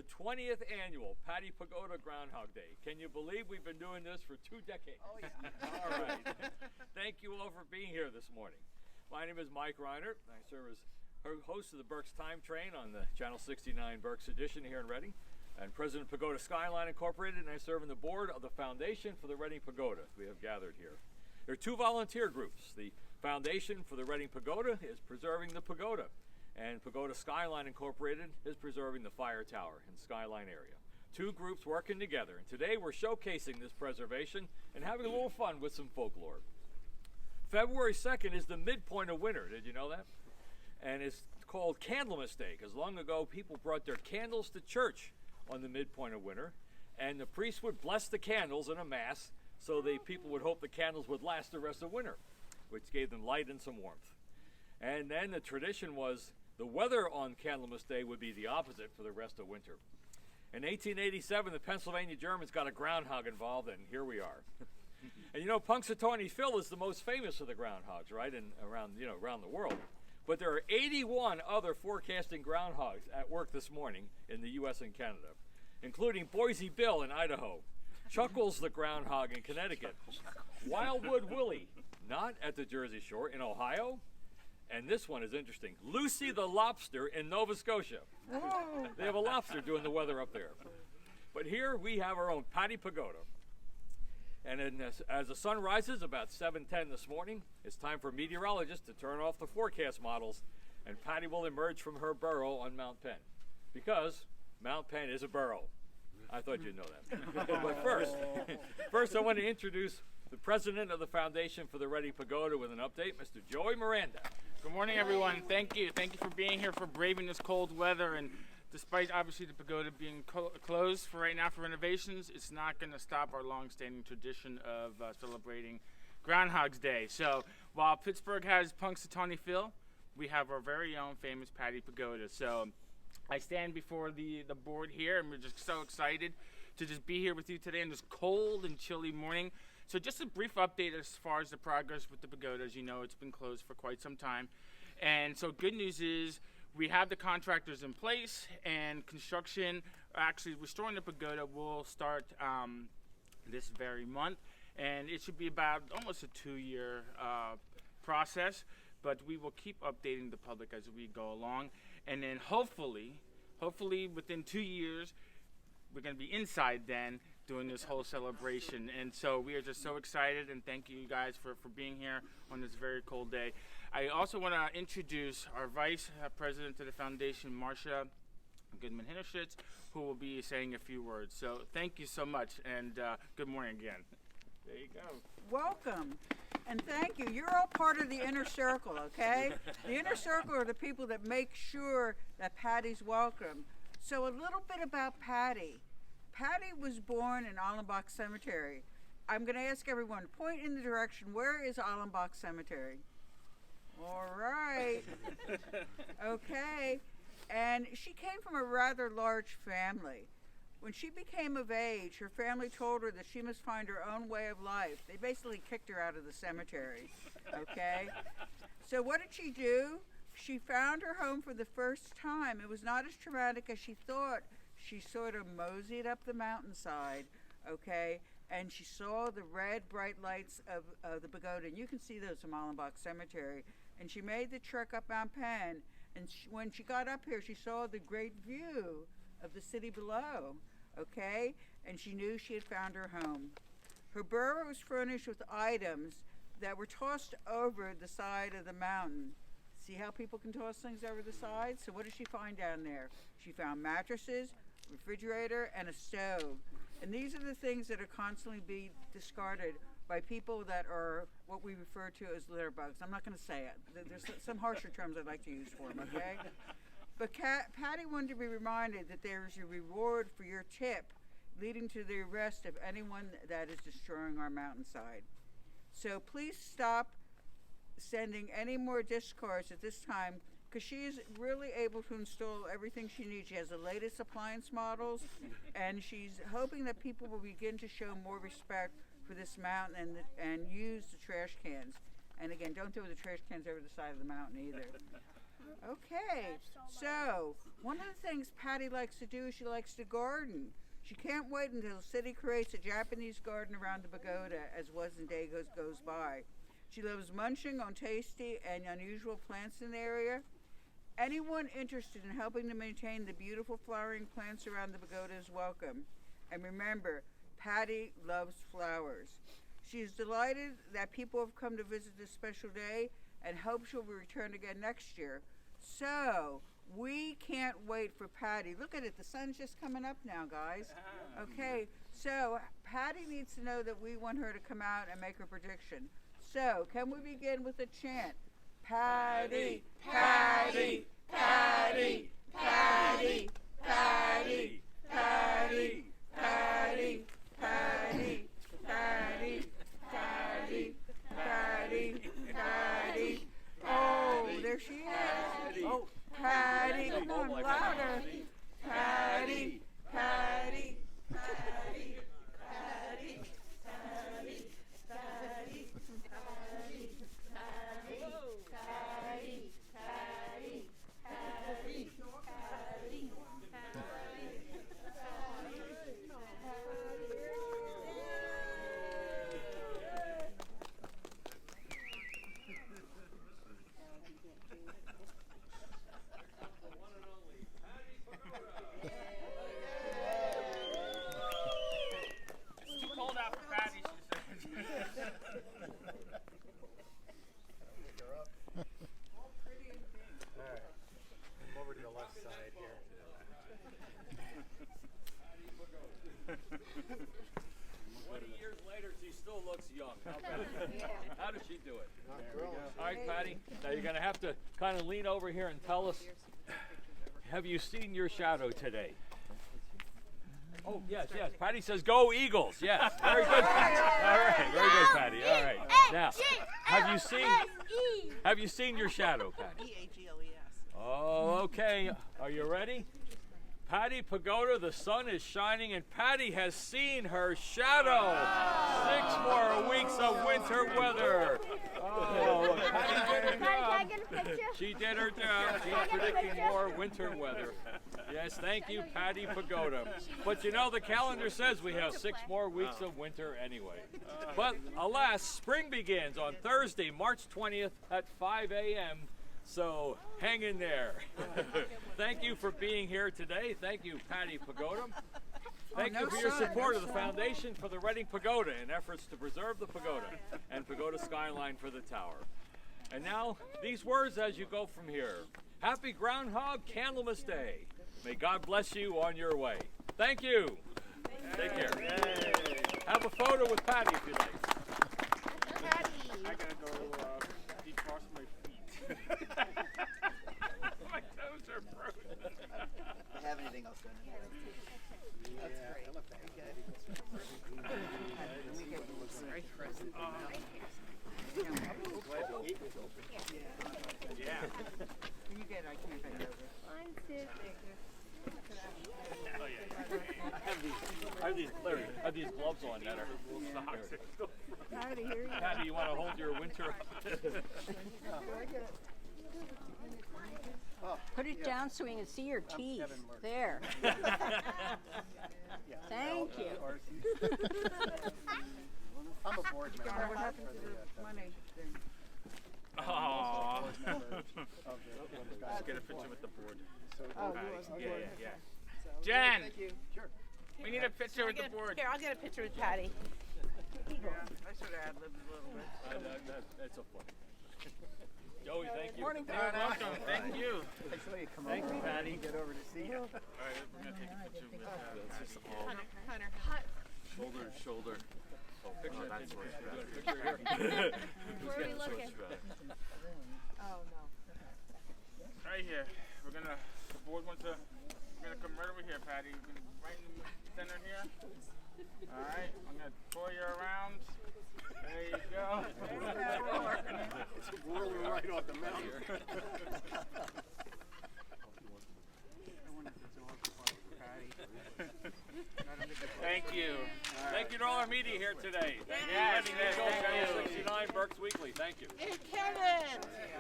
20th annual Patty Pagoda Groundhog Day. Can you believe we've been doing this for 2 decades? Oh, yeah. All right. Thank you all for being here this morning. My name is Mike Reiner. I serve as host of the Berks Time Train on the Channel 69 Berks edition here in Reading, and President of Pagoda Skyline Incorporated, and I serve on the board of the Foundation for the Reading Pagoda. We have gathered here. There are 2 volunteer groups. The Foundation for the Reading Pagoda is preserving the pagoda, and Pagoda Skyline Incorporated is preserving the fire tower in Skyline area. 2 groups working together, and today we're showcasing this preservation and having a little fun with some folklore. February 2nd is the midpoint of winter. Did you know that? And it's called Candlemas Day, because long ago people brought their candles to church on the midpoint of winter, and the priest would bless the candles in a mass so the people would hope the candles would last the rest of winter, which gave them light and some warmth. And then the tradition was the weather on Candlemas Day would be the opposite for the rest of winter. In 1887, the Pennsylvania Germans got a groundhog involved, and here we are. And you know, Punxsutawney Phil is the most famous of the groundhogs, right, and around the world. But there are 81 other forecasting groundhogs at work this morning in the U.S. and Canada, including Boise Bill in Idaho, Chuckles the groundhog in Connecticut, Wildwood Willie, not at the Jersey Shore, in Ohio, and this one is interesting, Lucy the lobster in Nova Scotia. They have a lobster doing the weather up there. But here we have our own Patty Pagoda. And as the sun rises about 7:10 this morning, it's time for meteorologists to turn off the forecast models, and Patty will emerge from her burrow on Mount Penn, because Mount Penn is a burrow. I thought you'd know that. But first I want to introduce the president of the Foundation for the Reading Pagoda with an update, Mr. Joey Miranda. Good morning, everyone. Thank you. Thank you for being here, for braving this cold weather. And despite obviously the pagoda being closed for right now for renovations, it's not going to stop our long-standing tradition of celebrating Groundhog's Day. So while Pittsburgh has Punxsutawney Phil, we have our very own famous Patty Pagoda. So I stand before the board here, and we're just so excited to just be here with you today on this cold and chilly morning. So just a brief update as far as the progress with the pagoda. As you know, it's been closed for quite some time. And so good news is we have the contractors in place, and construction, actually restoring the pagoda, will start this very month. And it should be about almost a 2-year process, but we will keep updating the public as we go along. And then hopefully within 2 years, we're going to be inside then doing this whole celebration. And so we are just so excited, and thank you guys for being here on this very cold day. I also want to introduce our vice president of the foundation, Marcia Goodman-Hinnerschitz, who will be saying a few words. So thank you so much, and good morning again. There you go. Welcome, and thank you. You're all part of the inner circle, okay? The inner circle are the people that make sure that Patty's welcome. So a little bit about Patty. Patty was born in Allenbach Cemetery. I'm going to ask everyone to point in the direction. Where is Allenbach Cemetery? All right. Okay. And she came from a rather large family. When she became of age, her family told her that she must find her own way of life. They basically kicked her out of the cemetery. Okay? So what did she do? She found her home for the first time. It was not as traumatic as she thought. She sort of moseyed up the mountainside, okay, and she saw the red bright lights of the pagoda, and you can see those from Allenbach Cemetery. And she made the trek up Mount Penn, and when she got up here, she saw the great view of the city below, okay, and she knew she had found her home. Her burrow was furnished with items that were tossed over the side of the mountain. See how people can toss things over the side? So what did she find down there? She found mattresses, refrigerator, and a stove. And these are the things that are constantly being discarded by people that are what we refer to as litter bugs. I'm not going to say it. There's some harsher terms I'd like to use for them, okay? But Patty wanted to be reminded that there is a reward for your tip, leading to the arrest of anyone that is destroying our mountainside. So please stop sending any more discards at this time, because she is really able to install everything she needs. She has the latest appliance models, and she's hoping that people will begin to show more respect for this mountain and use the trash cans. And again, don't throw the trash cans over the side of the mountain either. Okay, so one of the things Patty likes to do is she likes to garden. She can't wait until the city creates a Japanese garden around the pagoda as Day goes by. She loves munching on tasty and unusual plants in the area. Anyone interested in helping to maintain the beautiful flowering plants around the pagoda is welcome. And remember, Patty loves flowers. She is delighted that people have come to visit this special day and hopes she'll return again next year. So, we can't wait for Patty. Look at it, the sun's just coming up now, guys. Okay, so Patty needs to know that we want her to come out and make her prediction. So, can we begin with a chant? Patty, Patty, Patty, Patty, Patty, Patty, Patty, Patty, Patty, Patty, Patty, Patty. Oh, there she is. Oh, Patty, come on, louder. Patty, Patty, Patty, Patty, Patty, Patty, Patty, Patty, Patty, Patty, Patty. It's too cold out for Patty, she said. Alright, I'm over to the left side here. 20 years later, she still looks young. How does she do it? All right, Patty, now you're going to have to kind of lean over here and tell us, have you seen your shadow today? Oh, yes, yes. Patty says, go Eagles. Yes, very good. All right, very good, Patty. All right. Now, have you seen your shadow, Patty? E-A-G-L-E-S. Oh, okay. Are you ready? Patty Pagoda, the sun is shining, and Patty has seen her shadow. 6 more weeks of winter weather. Oh, Patty did her job. She did her job. She's predicting more winter weather. Yes, thank you, Patty Pagoda. But you know, the calendar says we have 6 more weeks of winter anyway. But alas, spring begins on Thursday, March 20th at 5 a.m. So hang in there. Thank you for being here today. Thank you, Patty Pagoda. Thank you for your support of the Foundation for the Reading Pagoda in efforts to preserve the pagoda and pagoda skyline for the tower. And now, these words as you go from here. Happy Groundhog Candlemas Day. May God bless you on your way. Thank you. Take care. Have a photo with Patty if you like. I gotta go defrost my feet. My toes are frozen. Have anything else going on? That's great. I love that. Very present. Yeah. You get, I can't bend over. Oh yeah. I have these gloves on that are Patty, here you go. Patty, you want to hold your winter? Put it down so we can see your teeth. There. Thank you. I'm a board member. What happened to the money thing? Oh. Let's get a picture with the board. Oh, Yeah. Jen, Thank you. Sure. we need a picture with the board. Here, I'll get a picture with Patty. Yeah, I should have ad-libbed a little bit. That's so funny. Joey, thank you. Morning, You're welcome. Thank you. I saw you come Thank over. you, Patty. Get over to see you. All right, we're gonna take a picture with Patty. Hunter. Shoulder to shoulder. Oh, picture that's where picture here. Where are we looking? Oh, no. Right here. The board wants to, we're gonna come right over here, Patty. We're gonna right in the center here. All right, I'm gonna pull you around. There you go. It's whirling right off the mountain. Thank you. Thank you to all our media here today. Yes, Thank you, thank you. Channel 69 Berks Weekly. Thank you. Hey, Kevin!